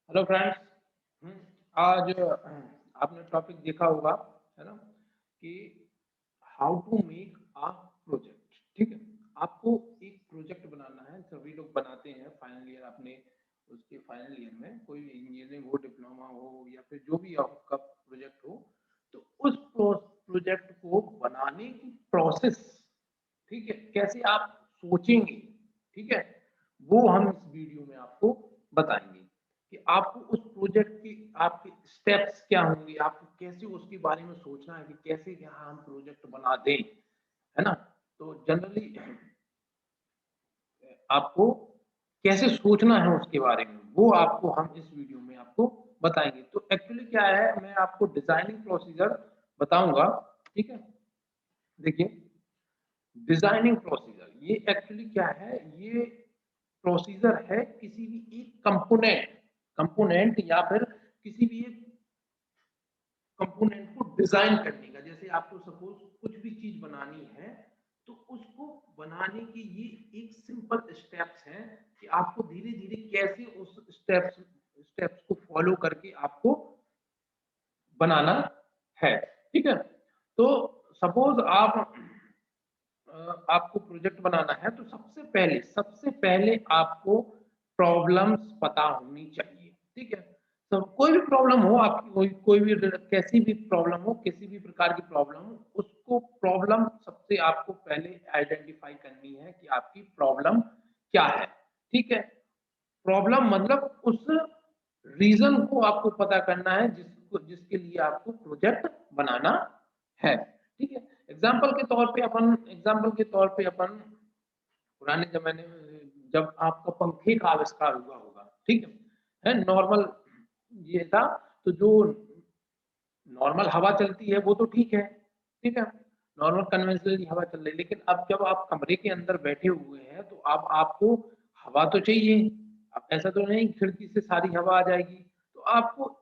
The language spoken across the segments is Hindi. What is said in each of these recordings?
Hello friends. आज आपने टॉपिक देखा होगा, है ना, कि how to make a project. ठीक है, आपको एक प्रोजेक्ट बनाना है। सभी लोग बनाते हैं फाइनल ईयर, आपने उसके फाइनल ईयर में कोई इंजीनियरिंग हो, डिप्लोमा हो या फिर जो भी आपका प्रोजेक्ट हो, तो उस प्रोजेक्ट को बनाने की प्रोसेस, ठीक है, कैसे आप सोचेंगे, ठीक है, वो हम इस वीडियो में आपको बताएंगे कि आपको उस प्रोजेक्ट की आपके स्टेप्स क्या होंगे, आपको कैसे उसके बारे में सोचना है कि कैसे यहाँ हम प्रोजेक्ट बना दें, है ना। तो जनरली आपको कैसे सोचना है उसके बारे में, वो आपको हम इस वीडियो में आपको बताएंगे। तो एक्चुअली क्या है, मैं आपको डिजाइनिंग प्रोसीजर बताऊंगा। ठीक है, देखिए, डिजाइनिंग प्रोसीजर ये एक्चुअली क्या है, ये प्रोसीजर है किसी भी एक कंपोनेंट कंपोनेंट या फिर किसी भी एक कंपोनेंट को डिजाइन करने का। जैसे आपको सपोज कुछ भी चीज बनानी है, तो उसको बनाने की ये एक सिंपल स्टेप्स हैं कि आपको धीरे धीरे कैसे उस स्टेप्स स्टेप्स को फॉलो करके आपको बनाना है। ठीक है, तो सपोज आपको प्रोजेक्ट बनाना है, तो सबसे पहले आपको प्रॉब्लम्स पता होनी चाहिए। ठीक है, तो कोई भी प्रॉब्लम हो आपकी, कोई भी कैसी भी प्रॉब्लम हो, किसी भी प्रकार की प्रॉब्लम हो, उसको प्रॉब्लम सबसे आपको पहले आइडेंटिफाई करनी है कि आपकी प्रॉब्लम क्या है। ठीक है, प्रॉब्लम मतलब उस रीजन को आपको पता करना है जिसके लिए आपको प्रोजेक्ट बनाना है। ठीक है, एग्जाम्पल के तौर पे अपन पुराने जमाने में जब आपका पंखे का आविष्कार हुआ होगा, ठीक है नॉर्मल ये था। तो जो नॉर्मल हवा चलती है वो तो ठीक है, ठीक है, नॉर्मल कन्वेंशनल हवा चल रही है, लेकिन अब जब आप कमरे के अंदर बैठे हुए हैं तो अब आपको हवा तो चाहिए। अब ऐसा तो नहीं खिड़की से सारी हवा आ जाएगी। तो आपको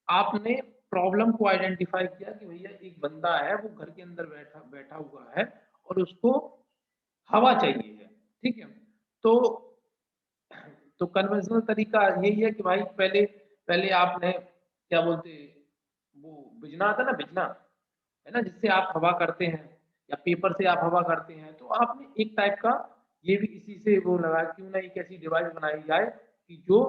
आपने प्रॉब्लम को आइडेंटिफाई किया कि भैया एक बंदा है, वो घर के अंदर बैठा बैठा हुआ है और उसको हवा चाहिए है। ठीक है, तो तो कन्वेंशनल तरीका यही है कि भाई पहले पहले आपने क्या बोलते, वो बिजना आता ना, बिजना है ना, जिससे आप हवा करते हैं, या पेपर से आप हवा करते हैं। तो आपने एक टाइप का ये भी इसी से वो लगा, क्यों ना एक ऐसी डिवाइस बनाई जाए कि जो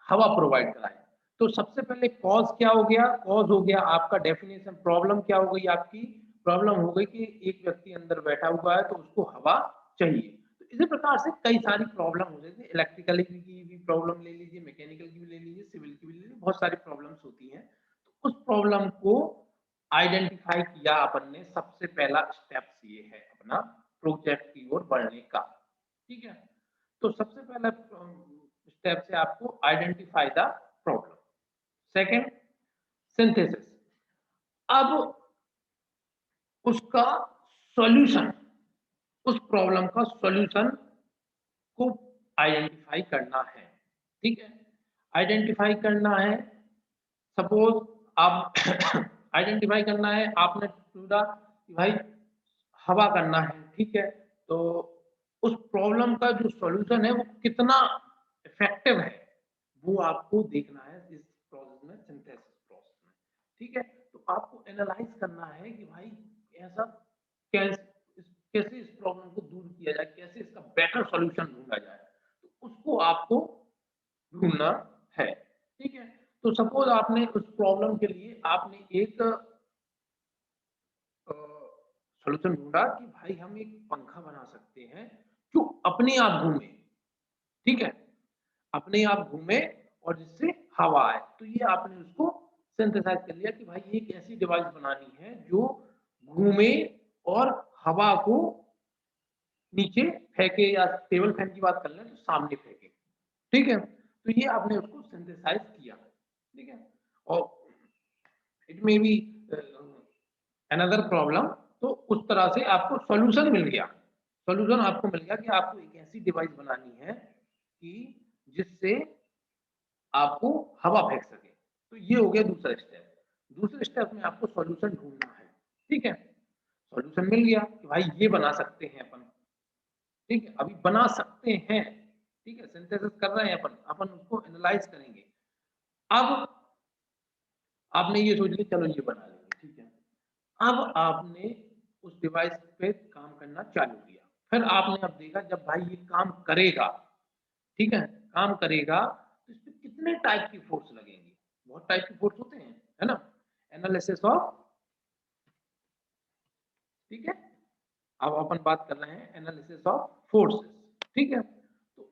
हवा प्रोवाइड कराए। तो सबसे पहले कॉज क्या हो गया, कॉज हो गया आपका डेफिनेशन। प्रॉब्लम क्या हो गई आपकी, प्रॉब्लम हो गई कि एक व्यक्ति अंदर बैठा हुआ है तो उसको हवा चाहिए। तो इसी प्रकार से कई सारी प्रॉब्लम हो जाती है, इलेक्ट्रिकल की भी प्रॉब्लम ले लीजिए, मैकेनिकल की भी ले लीजिए, सिविल की भी ले लीजिए, बहुत सारी प्रॉब्लम्स होती हैं। तो उस प्रॉब्लम को आइडेंटिफाई किया अपन ने, सबसे पहला स्टेप्स ये है अपना प्रोजेक्ट की ओर बढ़ने का। ठीक है, तो सबसे पहला स्टेप से आपको identify the problem. Second, synthesis. अब उसका सॉल्यूशन, उस प्रॉब्लम का सॉल्यूशन को आइडेंटिफाई करना है। ठीक है, आइडेंटिफाई करना है। सपोज आप आइडेंटिफाई करना है, आपने ढूंढा कि भाई हवा करना है, ठीक है, तो उस प्रॉब्लम का जो सॉल्यूशन है वो कितना इफेक्टिव है, वो आपको देखना है इस प्रोसेस में, सिंथेसिस प्रोसेस में। ठीक है, तो आपको एनालाइज करना है कि भाई ऐसा कैसे इस प्रॉब्लम को दूर किया जाए, कैसे इसका बेटर सॉल्यूशन ढूंढा जाए, तो उसको आपको ढूंढना है। ठीक है, तो सपोज आपने उस प्रॉब्लम के लिए आपने एक सॉल्यूशन ढूंढा कि भाई हम एक पंखा बना सकते हैं जो अपने आप घूमे। ठीक है, अपने आप घूमे और जिससे हवा आए। तो ये आपने उसको सिंथेसाइज कर लिया कि भाई एक ऐसी डिवाइस बनानी है जो घूमे और हवा को नीचे फेंके, या टेबल फैन की बात कर लें तो सामने फेंके। ठीक है, तो ये आपने उसको सिंथेसाइज किया। ठीक है, और it may be another problem. तो उस तरह से आपको सॉल्यूशन मिल गया। सॉल्यूशन आपको मिल गया कि आपको एक ऐसी डिवाइस बनानी है कि जिससे आपको हवा फेंक सके। तो ये हो गया दूसरा स्टेप। दूसरे स्टेप में आपको सॉल्यूशन ढूंढना है। ठीक है, सॉल्यूशन मिल गया कि भाई ये बना सकते हैं अपन। ठीक है, अभी बना सकते हैं। ठीक है, सिंथेसिस कर रहे हैं अपन अपन उसको एनालाइज करेंगे अब आपने ये सोच लिया चलो ये बना लेंगे, ठीक है। अब आपने उस डिवाइस पे काम करना चालू किया। फिर आपने अब देखा जब भाई ये काम करेगा, ठीक है? काम करेगा तो इसमें कितने टाइप की फोर्स लगेंगी? बहुत टाइप के फोर्स होते हैं, है ना? एनालिसिस ऑफ, ठीक है? अब अपन बात कर रहे हैं एनालिसिस ऑफ फोर्सेस, ठीक है? तो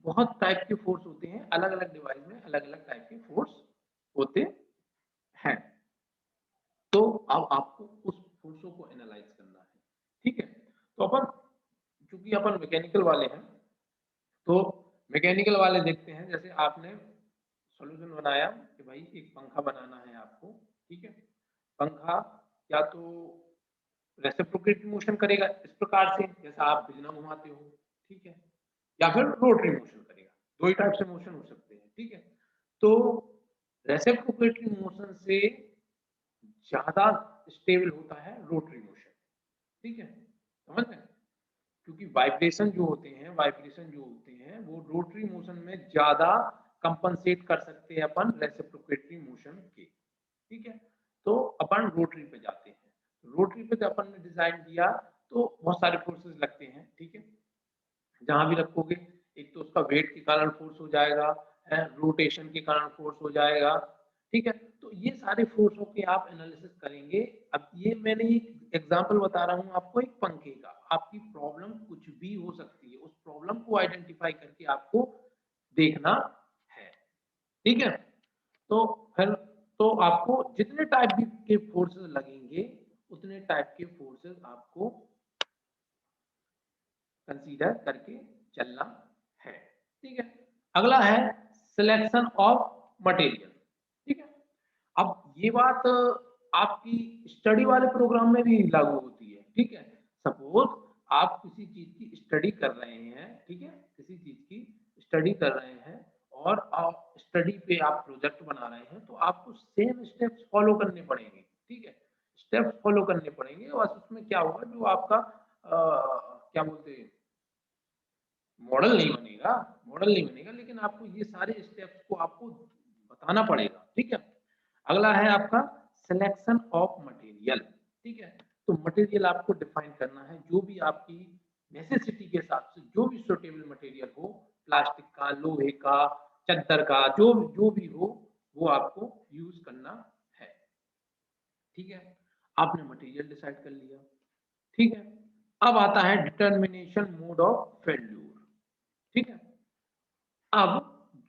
बहुत टाइप के फोर्स होते हैं, अलग-अलग डिवाइस में अलग-अलग टाइप के फोर्स होते हैं। तो अब आपको उस फोर्सों को एनालाइज करना है, ठीक है? तो अपन चूँकि अपन मैकेनिकल वाले हैं, तो मैकेनिकल वाले देखते हैं जैसे आपने सॉल्यूशन बनाया कि भाई एक पंखा बनाना है आपको, ठीक है? पंखा या तो रेसिप्रोकेटिंग मोशन करेगा इस प्रकार से जैसा आप बिजली घुमाते हो, ठीक है? या फिर रोटरी मोशन करेगा, 2 ही टाइप से मोशन हो सकते हैं, ठीक है? तो रेसिप्रोकेटिंग मोशन से ज़्यादा स्टेबल होता है रोटरी मोशन, ठीक है? समझ रहे हैं? क्योंकि वाइब्रेशन जो होते हैं वो रोटरी मोशन में ज़्यादा कंपनसेट कर सकते हैं अपन रेसिप्रोकेटिंग मोशन के, ठीक है? तो अपन रोटरी पे जाते हैं। रोटरी पे जब अपन ने डिज़ाइन किया तो बहुत सारे फोर्सेस लगते हैं, ठीक है? जहाँ भी रखोगे, एक तो उसका वेट के कारण फ़ोर्स हो जाएगा, रोटेशन के कारण फ़ोर्स हो जाएगा, ठीक है? तो ये सारे फ़ोर्सों के आप एनालिसिस करेंगे। अब ये मैंने एक एग्ज़ाम्पल बता रहा हूँ आपको एक पंखे का, आपकी प्रॉब्लम कुछ भी हो सकती है, उस प्रॉब्लम को आइडेंटिफ़ाई करके आपको देखना है, ठीक है? तो फिर तो आपको जितने टाइप भी के फ़ोर्सेस लगेंगे, उतने टाइप के फ़ोर्सेस आपको कंसीडर करके चलना है, ठीक है? अगला है सिलेक्शन ऑफ मटेरियल, ठीक है? अब ये बात आपकी स्टडी वाले प्रोग्राम में भी लागू होती है, ठीक है? सपोज़ आप किसी चीज़ की स्टडी कर रहे हैं, ठीक है? किसी चीज़ की स्टडी कर रहे हैं और आप स्टडी पे आप प्रोजेक्ट बना रहे हैं, तो आपको सेम स्टेप्स फॉलो करने पड़ेंगे, ठीक है? स्टेप्स फॉलो करने पड़ेंगे और उसमें क्या होगा जो आपका क्या बोलते हैं मॉडल नहीं बनेगा लेकिन आपको ये सारे स्टेप्स को आपको बताना पड़ेगा, ठीक है? अगला है आपका सिलेक्शन ऑफ मटेरियल, ठीक है? तो मटेरियल आपको डिफाइन करना है, जो भी आपकी नेसेसिटी के हिसाब से जो भी सूटेबल मटेरियल हो, प्लास्टिक का, लोहे का, चद्दर का, जो भी हो, वो आपको यूज़ करना है, ठीक है? आपने मटेरियल डिसाइड कर लिया, ठीक है? अब आता है डिटर्मिनेशन मोड ऑफ फेल्योर, ठीक है? अब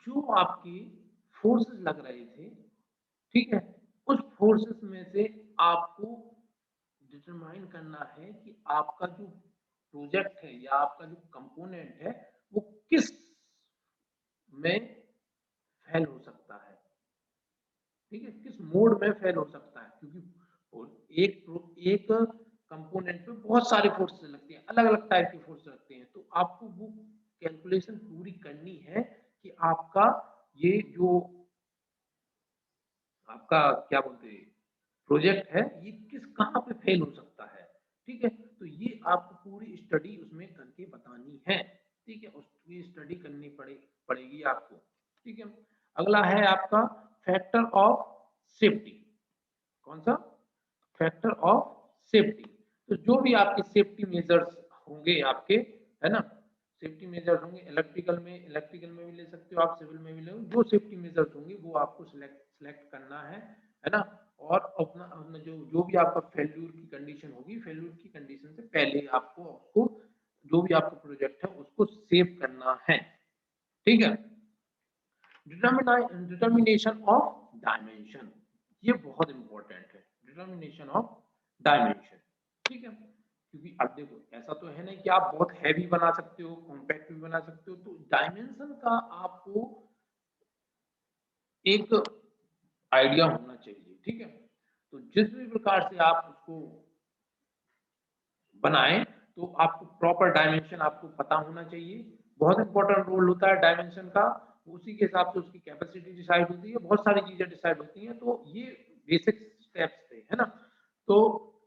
जो आपके फोर्सेस लग रहे थे, ठीक है? उस फोर्सेस में से आपको डिटरमाइन करना है कि आपका जो प्रोजेक्ट है या आपका जो कंपोनेंट है, वो किस में फेल हो सकता है, ठीक है? किस मोड में फेल हो सकता है क्योंकि एक कंपोनेंट पे बहुत सारी फोर्सेस लगती हैं, अलग-अलग टाइप की फोर्स लगती हैं, तो आपको वो कैलकुलेशन पूरी करनी है कि आपका ये जो आपका क्या बोलते हैं प्रोजेक्ट है ये किस कहाँ पे फेल हो सकता है, ठीक है? तो ये आपको पूरी स्टडी उसमें करके बतानी है, ठीक है? उसकी स्टडी करनी पड़ेगी आपको, ठीक है? अगला है आपका फैक्टर ऑफ सेफ्टी, कौन सा? Factor of safety. तो जो भी आपके सेफ्टी मेजर्स होंगे आपके, है ना? सेफ्टी मेजर्स होंगे इलेक्ट्रिकल में भी ले सकते हो आप, सिविल में भी ले, जो सेफ्टी मेजर्स होंगे वो आपको सिलेक्ट करना है ना? और अपना अपना जो जो भी आपका फेल्यूर की कंडीशन होगी, फेल्यूर की कंडीशन से पहले आपको उसको जो भी आपका प्रोजेक्ट है उसको सेव करना है, ठीक है? डिटर्मिनेशन ऑफ डायमेंशन, ये बहुत इंपॉर्टेंट है, डिटर्मिनेशन ऑफ डायमेंशन, ठीक है? क्योंकि अब देखो ऐसा तो है नहीं कि आप बहुत हैवी बना सकते हो, कॉम्पैक्ट भी बना सकते हो, तो डायमेंशन का आपको एक आइडिया होना चाहिए, ठीक है? तो जिस भी प्रकार से आप उसको बनाएँ, तो आपको प्रॉपर डायमेंशन आपको पता होना चाहिए। बहुत इम्पोर्टेंट रोल होता है डायमेंशन का, उसी के हिसाब से उसकी कैपेसिटी डिसाइड होती है, बहुत सारी चीज़ें डिसाइड होती हैं, तो ये बेसिक स्टेप्स थे, है ना? तो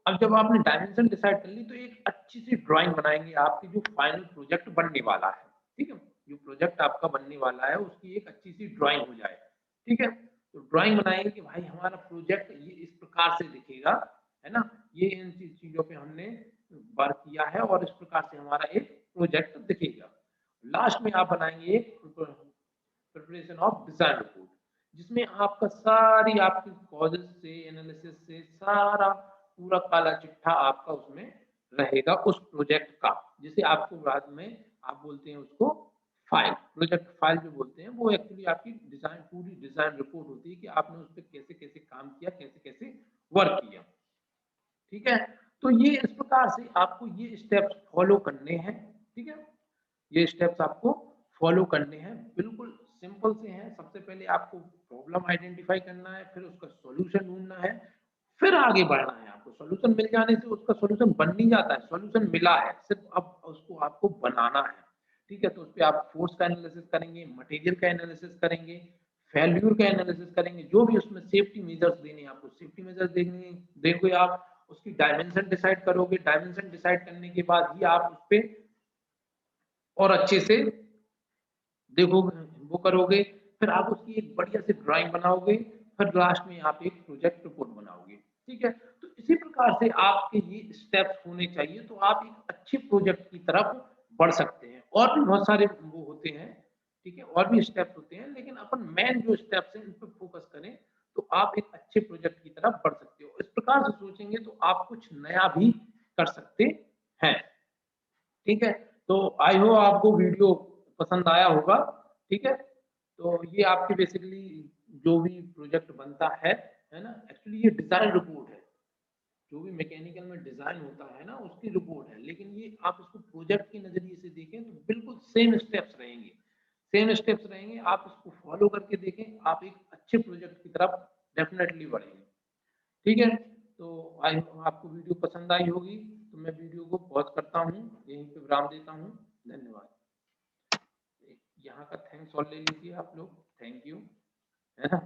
अब जब आपने डायमेंशन डिसाइड कर ली, तो एक अच्छी-सी ड्राइंग बनाएँगे आपकी जो फाइनल प्रोजेक्ट बनने वाला है, ठीक है? जो प्रोजेक्ट आपका बनने वाला है, उसकी एक अच्छी-सी ड्राइंग हो जाए। ठीक है? तो ड्राइंग बनाएँगे कि भाई हमारा प्रोजेक्ट ये इस प्रकार से दिखेगा, है ना? ये इन चीज़ों पे हमने वर्क किया है और इस प्रकार से हमारा एक प्रोजेक्ट दिखेगा। लास्ट में आप बनाएँगे एक प्रिपरेशन ऑफ डिज़ाइन रिपोर्ट, जिसमें आपका सारी आपकी कॉजेज़ से, एनालिसिस से सारा पूरा काला चिट्ठा आपका उसमें रहेगा उस प्रोजेक्ट का, जिसे आपको बाद में आप बोलते हैं उसको फाइल, प्रोजेक्ट फाइल जो बोलते हैं, वो एक्चुअली आपकी डिज़ाइन पूरी डिज़ाइन रिपोर्ट होती है कि आपने उस पे कैसे-कैसे काम किया, कैसे-कैसे वर्क किया। ठीक है? तो ये इस प्रकार से आपको ये स्टेप्स फ़ॉलो करने हैं, ठीक है? ये स्टेप्स आपको फ़ॉलो करने हैं, बिल्कुल सिंपल से हैं। सबसे पहले आपको प्रॉब्लम आइडेंटिफ़ाई करना है, फिर उसका सॉल्यूशन ढूँढना है, फिर आगे बढ़ना है आपको। सॉल्यूशन मिल जाने से उसका सॉल्यूशन बन नहीं जाता है, सॉल्यूशन मिला है, सिर्फ़ अब उसको आपको बनाना है, ठीक है? तो उसपे आप फ़ोर्स का एनालिसिस करेंगे, मटेरियल का एनालिसिस करेंगे, फेल्योर का एनालिसिस करेंगे, जो भी उसमें सेफ्टी मेजर्स देने हैं आपको, सेफ्टी मेजर्स देंगे देंगे आप, उसकी डायमेंशन डिसाइड करोगे, डायमेंशन डिसाइड करने के बाद ही आप उसपे और अच्छे से देखोगे वो करोगे, फिर आप उसकी एक बढ़िया सी ड्राइंग बनाओगे, फिर लास्ट में आप एक प्रोजेक्ट रिपोर्ट बनाओगे, ठीक है? तो इसी प्रकार से आपके ये स्टेप्स होने चाहिए, तो आप एक अच्छे प्रोजेक्ट की तरफ बढ़ सकते हैं। और भी बहुत सारे वो होते हैं, ठीक है? और भी स्टेप्स होते हैं, लेकिन अपन मेन जो स्टेप्स हैं, इन पे फोकस करें, तो आप एक अच्छे प्रोजेक्ट की तरफ बढ़ सकते हो। इस प्रकार से सोचेंगे तो आप कुछ नया भी कर सकते हैं। ठीक है? तो आई होप आपको वीडियो पसंद आया होगा, ठीक है? तो ये आपके बेसिकली जो भी प्रोजेक्ट बनता है ना? एक्चुअली ये डिज़ाइन रिपोर्ट है। जो भी मैकेनिकल में डिज़ाइन होता है ना, उसकी रिपोर्ट है। लेकिन ये आप इसको प्रोजेक्ट के नज़रिए से देखें तो बिल्कुल सेम स्टेप्स रहेंगे। सेम स्टेप्स रहेंगे, आप इसको फ़ॉलो करके देखें, आप एक अच्छे प्रोजेक्ट की तरफ डेफ़िनेटली बढ़ेंगे। ठीक है? तो आई आपको वीडियो पसंद आई होगी, तो मैं वीडियो को पॉज़ करता हूँ, यहीं पे विराम देता हूँ। धन्यवाद। यहाँ का थैंक्स और ले लीजिए आप लोग, थैंक यू, है ना?